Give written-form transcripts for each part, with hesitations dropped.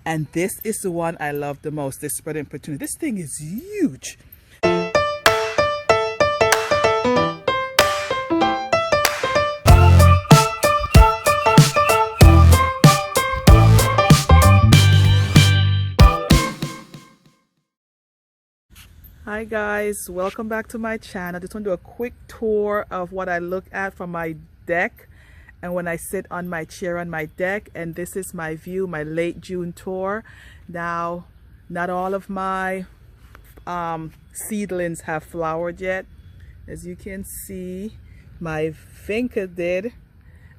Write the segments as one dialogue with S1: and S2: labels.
S1: And this is the one I love the most, this spreading petunia. This thing is huge. Hi guys, welcome back to my channel. Just want to do a quick tour of what I look at from my deck and when I sit on my chair on my deck. And this is my view, my late June tour. Now, not all of my seedlings have flowered yet. As you can see, my vinca did.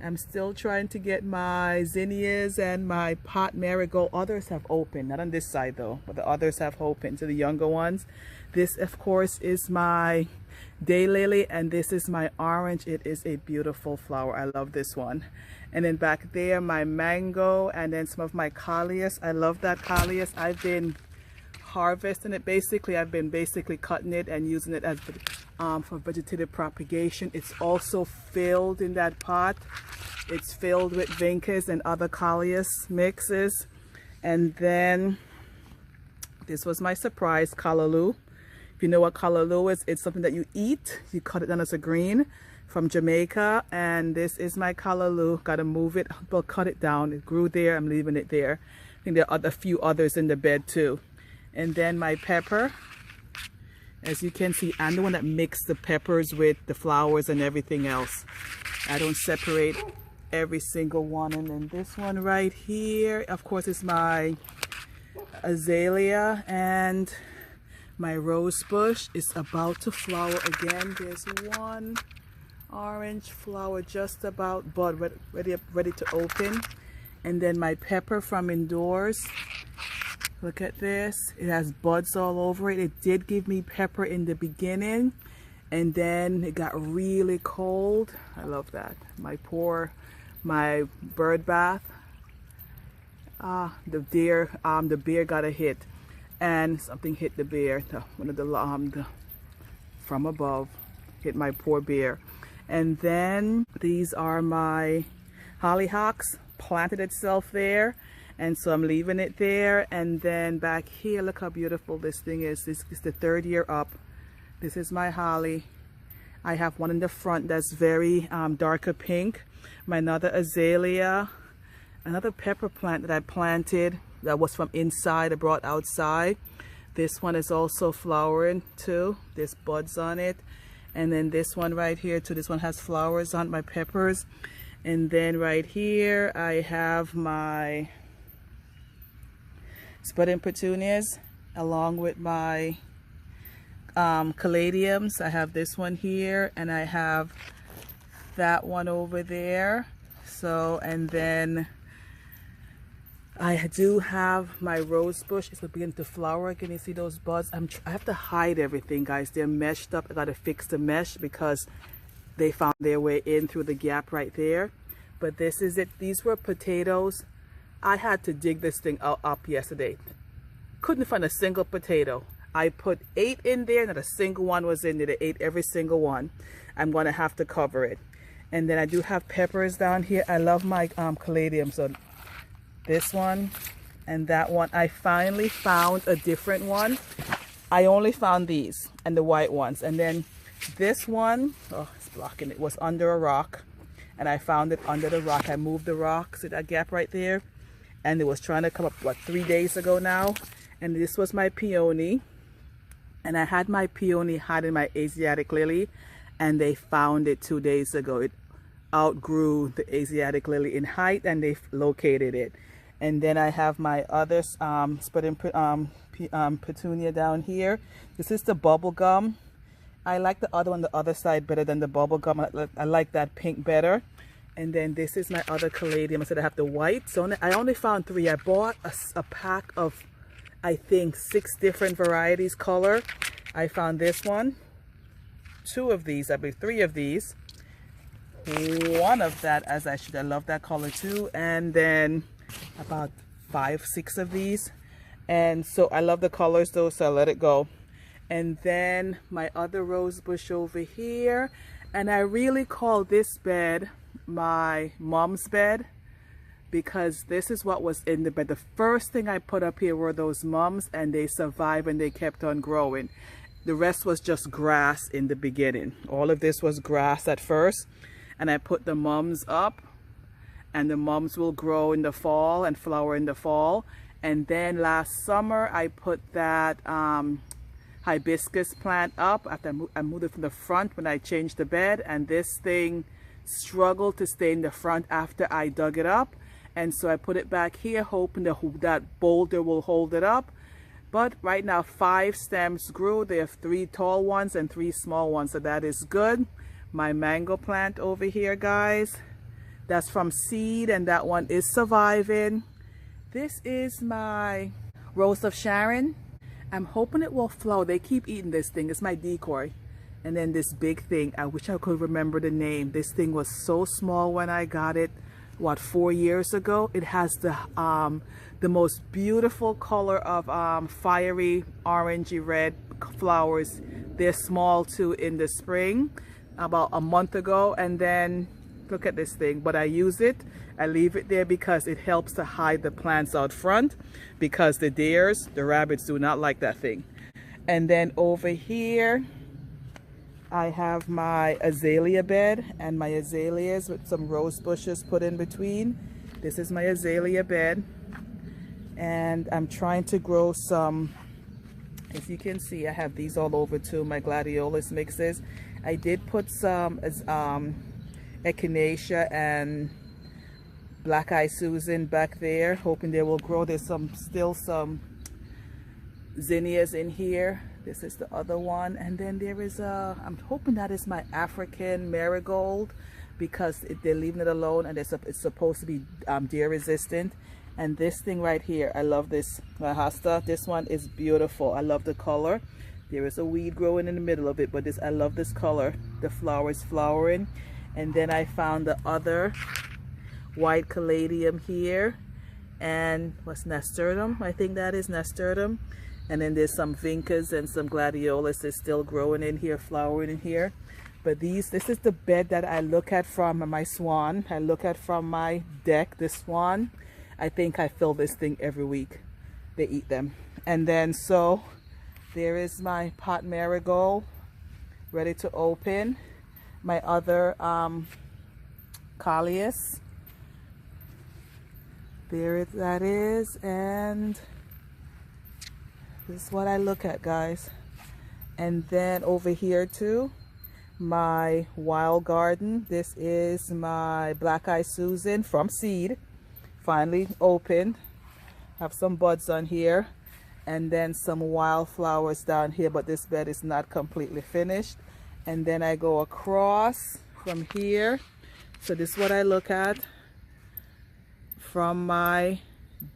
S1: I'm still trying to get my zinnias and my pot marigold. Others have opened, not on this side though, but the others have opened, to the younger ones. This of course is my daylily, and this is my orange. It is a beautiful flower. I love this one. And then back there, my mango, and then some of my callias. I love that callias. I've been harvesting it. Basically, I've been cutting it and using it as for vegetative propagation. It's also filled in that pot. It's filled with vincas and other callias mixes. And then this was my surprise, callaloo. If you know what callaloo is, it's something that you eat. You cut it down as a green from Jamaica. And this is my callaloo. Got to move it, but cut it down. It grew there. I'm leaving it there. I think there are a few others in the bed too. And then my pepper. As you can see, I'm the one that mixed the peppers with the flowers and everything else. I don't separate every single one. And then this one right here, of course, is my azalea, and my rose bush is about to flower again. There's one orange flower just about bud, ready to open. And then my pepper from indoors. Look at this. It has buds all over it. It did give me pepper in the beginning, and then it got really cold. I love that. My bird bath. The bear got a hit, and something hit the bear. One of the from above hit my poor bear. And then these are my hollyhocks. Planted itself there. And so I'm leaving it there. And then back here, look how beautiful this thing is. This is the third year up. This is my holly. I have one in the front that's very darker pink. My another azalea. Another pepper plant that I planted that was from inside, I brought outside. This one is also flowering too. There's buds on it. And then this one right here too. This one has flowers on my peppers. And then right here, I have my spreading petunias along with my caladiums. I have this one here, and I have that one over there. So, and then I do have my rose bush. It's beginning to flower. Can you see those buds? I have to hide everything, guys. They're meshed up. I got to fix the mesh because they found their way in through the gap right there. But this is it. These were potatoes. I had to dig this thing up yesterday. Couldn't find a single potato. I put 8 in there, not a single one was in there. They ate every single one. I'm going to have to cover it. And then I do have peppers down here. I love my caladium. So this one and that one. I finally found a different one. I only found these and the white ones. And then this one, oh, it's blocking it, was under a rock. And I found it under the rock. I moved the rock, see that gap right there? And it was trying to come up, what, 3 days ago now? And this was my peony. And I had my peony hiding my Asiatic lily, and they found it 2 days ago. It outgrew the Asiatic lily in height, and they located it. And then I have my other spreading petunia down here. This is the bubble gum. I like the other one, the other side, better than the bubble gum. I like that pink better. And then this is my other caladium. I said I have the white. So I only found 3. I bought a pack of, I think, 6 different varieties color. I found this one, 2 of these, I believe 3 of these. One of that, as I should. I love that color too. And then about 5, 6 of these. And so I love the colors though, so I let it go. And then my other rose bush over here. And I really call this bed my mom's bed. because this is what was in the bed. The first thing I put up here were those mums, and they survived and they kept on growing. The rest was just grass in the beginning. All of this was grass at first, and I put the mums up, and the mums will grow in the fall and flower in the fall. And then last summer I put that hibiscus plant up after I moved it from the front when I changed the bed, and this thing struggled to stay in the front after I dug it up, and so I put it back here hoping that boulder will hold it up. But right now 5 stems grew. There are 3 tall ones and 3 small ones, so that is good. My mango plant over here, guys, that's from seed, and that one is surviving. This is my Rose of Sharon. I'm hoping it will flower. They keep eating this thing. It's my decoy. And then this big thing, I wish I could remember the name. This thing was so small when I got it, what, 4 years ago. It has the most beautiful color of fiery orangey red flowers. They're small too in the spring, about a month ago. And then look at this thing. But I use it, I leave it there because it helps to hide the plants out front, because the deers, the rabbits, do not like that thing. And then over here I have my azalea bed, and my azaleas with some rose bushes put in between. This is my azalea bed, and I'm trying to grow some, as you can see, I have these all over too, my gladiolus mixes. I did put some echinacea and black eye Susan back there, hoping they will grow. There's still some zinnias in here. This is the other one, and then there is I'm hoping that is my African marigold, because they're leaving it alone, and it's supposed to be deer resistant. And this thing right here, I love this, my hosta. This one is beautiful. I love the color. There is a weed growing in the middle of it, but I love this color. The flower is flowering. And then I found the other white caladium here, and what's nasturtium? I think that is nasturtium. And then there's some vincas and some gladiolus is still growing in here, flowering in here. But this is the bed that I look at from my swan. I look at from my deck, this swan. I think I fill this thing every week. They eat them. And then so there is my pot marigold ready to open. My other Callias. There that is, and this is what I look at, guys. And then over here too, my wild garden. This is my black eye Susan from seed, finally opened. Have some buds on here, and then some wildflowers down here, but this bed is not completely finished. And then I go across from here. So this is what I look at from my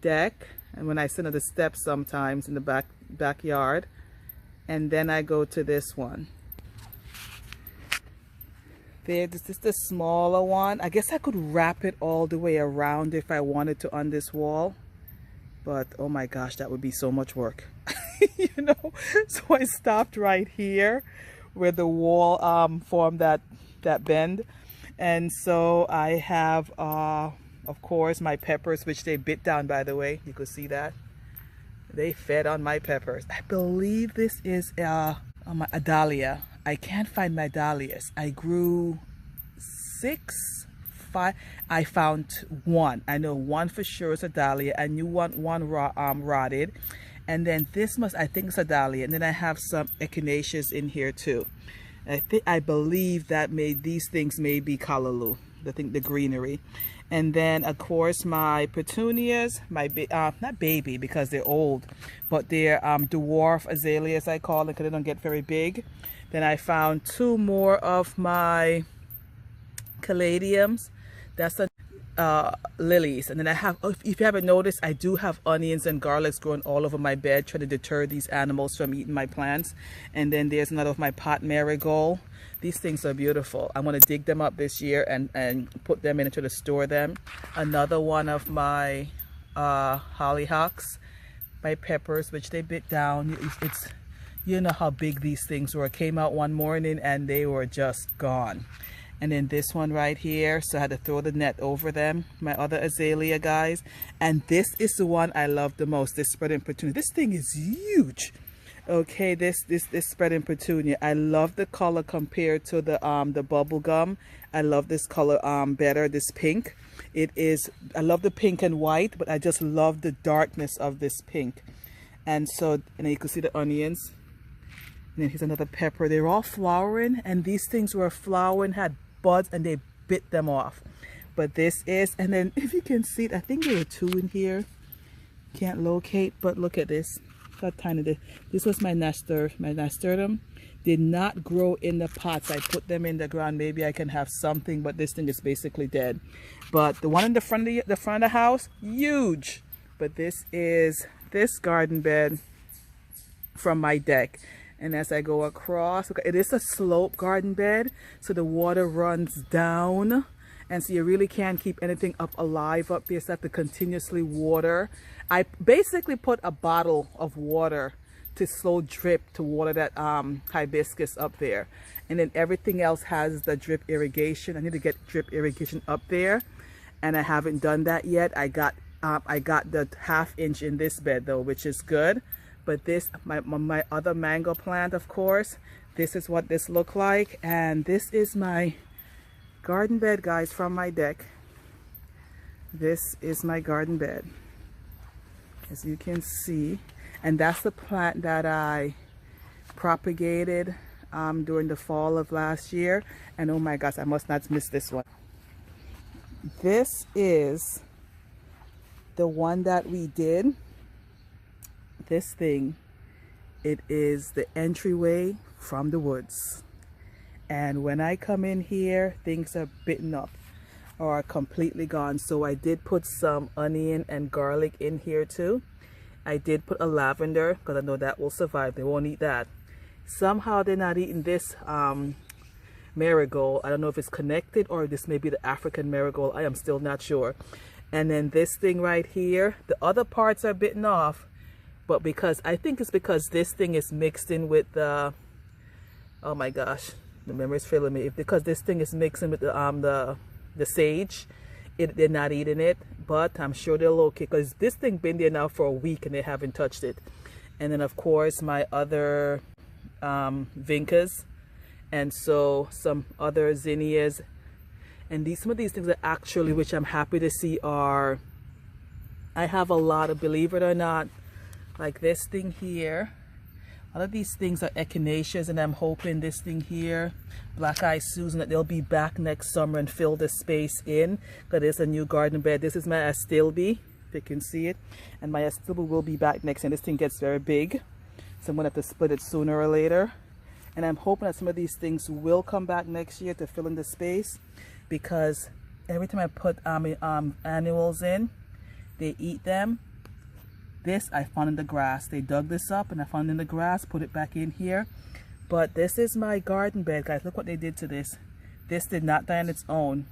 S1: deck, and when I sit on the steps sometimes in the backyard. And then I go to this one. This is the smaller one. I guess I could wrap it all the way around if I wanted to on this wall, but oh my gosh, that would be so much work. You know, so I stopped right here where the wall formed that bend. And so I have of course my peppers, which they bit down, by the way. You could see that they fed on my peppers. I believe this is my Azalea. I can't find my dahlias. I grew 6, 5. I found 1. I know 1 for sure is a dahlia. I knew one rotted. And then this I think it's a dahlia. And then I have some echinaceas in here too. I believe that these things may be callaloo, the greenery. And then of course my petunias, not baby because they're old, but they're dwarf azaleas, I call them, because they don't get very big. Then I found 2 more of my caladiums. That's the lilies. And then I have, if you haven't noticed, I do have onions and garlics growing all over my bed, trying to deter these animals from eating my plants. And then there's another of my pot marigold. These things are beautiful. I'm going to dig them up this year and put them in and try to store them. Another one of my hollyhocks, my peppers, which they bit down. You know how big these things were. Came out one morning and they were just gone. And then this one right here, so I had to throw the net over them. My other azalea, guys. And this is the one I love the most, this spreading petunia. This thing is huge. Okay, this spreading petunia. I love the color compared to the bubble gum. I love this color better, this pink. It is, I love the pink and white, but I just love the darkness of this pink. And so, and then you can see the onions. And then here's another pepper. They're all flowering, and these things were flowering, had buds, and they bit them off. But this is, and then if you can see it, I think there are two in here. Can't locate, but look at this. How tiny this was my nasturtium. Did not grow in the pots. I put them in the ground. Maybe I can have something, but this thing is basically dead. But the one in the front of the house, huge. But this is this garden bed from my deck. And as I go across, it is a slope garden bed, so the water runs down, and so you really can't keep anything up alive up there, so I have to continuously water. I basically put a bottle of water to slow drip to water that hibiscus up there, and then everything else has the drip irrigation. I need to get drip irrigation up there, and I haven't done that yet. I got the 1/2 inch in this bed though, which is good. But this, my other mango plant, of course, this is what this look like. And this is my garden bed, guys, from my deck. This is my garden bed, as you can see. And that's the plant that I propagated during the fall of last year. And oh my gosh, I must not miss this one. This is the one that we did. This thing, it is the entryway from the woods, and when I come in here, things are bitten up or are completely gone. So I did put some onion and garlic in here too. I did put a lavender because I know that will survive. They won't eat that. Somehow they're not eating this marigold. I don't know if it's connected or this may be the African marigold. I am still not sure. And then this thing right here, the other parts are bitten off. But because, I think it's because this thing is mixed in with the, oh my gosh, the memory's failing me. Because this thing is mixed in with the sage, they're not eating it. But I'm sure they'll okay, because this thing been there now for a week and they haven't touched it. And then of course my other vincas, and so some other zinnias. And some of these things are actually, which I'm happy to see, are, I have a lot of, believe it or not, like this thing here. All of these things are echinaceas, and I'm hoping this thing here, Black Eye Susan, that they'll be back next summer and fill the space in, because there's a new garden bed. This is my astilbe, if you can see it, and my astilbe will be back next, and this thing gets very big, so I'm gonna have to split it sooner or later. And I'm hoping that some of these things will come back next year to fill in the space, because every time I put annuals in, they eat them. This I found in the grass. They dug this up and I found it in the grass, put it back in here. But this is my garden bed, guys. Look what they did to this. This did not die on its own.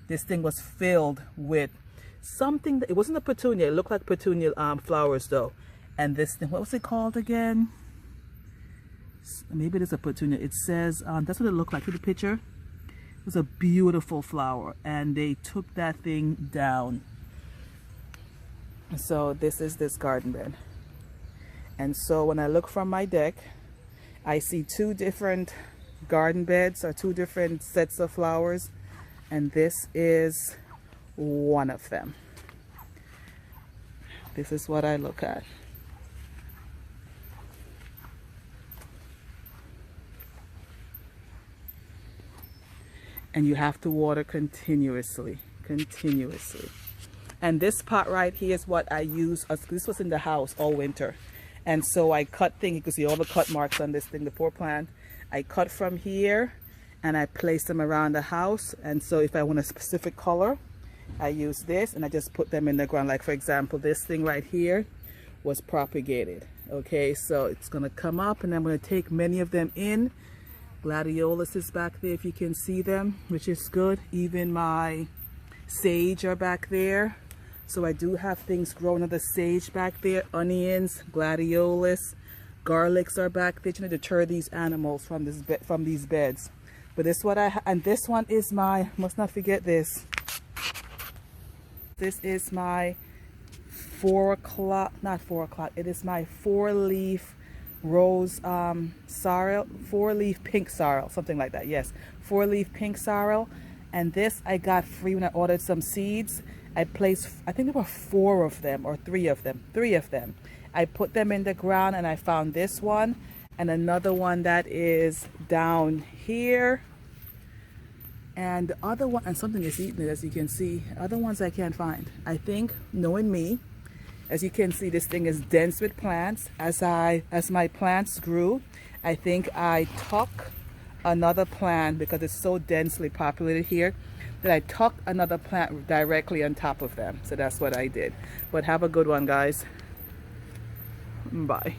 S1: This thing was filled with something that, it wasn't a petunia. It looked like petunia flowers though. And this thing, what was it called again? Maybe it is a petunia. It says, that's what it looked like. See the picture? It was a beautiful flower, and they took that thing down. So this is this garden bed. And so when I look from my deck, I see two different garden beds, or two different sets of flowers, and this is one of them. This is what I look at. And you have to water continuously. And this pot right here is what I use. This was in the house all winter. And so I cut things. You can see all the cut marks on this thing, the poor plant. I cut from here and I place them around the house. And so if I want a specific color, I use this and I just put them in the ground. Like for example, this thing right here was propagated. Okay, so it's gonna come up and I'm gonna take many of them in. Gladiolus is back there if you can see them, which is good. Even my sage are back there. So I do have things growing on the sage back there. Onions, gladiolus, garlics are back there, trying to deter these animals from these beds. But this is what and this one is my, must not forget this. This is my 4 o'clock, not 4 o'clock, it is my 4-leaf rose sorrel, 4-leaf pink sorrel, something like that. Yes, 4-leaf pink sorrel. And this I got free when I ordered some seeds. I placed, I think there were 4 of them or 3 of them, 3 of them. I put them in the ground and I found this one and another one that is down here. And the other one, and something is eating it, as you can see. Other ones I can't find. I think, knowing me, as you can see, this thing is dense with plants. As my plants grew, I think I took another plant, because it's so densely populated here, that I took another plant directly on top of them. So that's what I did. But have a good one, guys. Bye.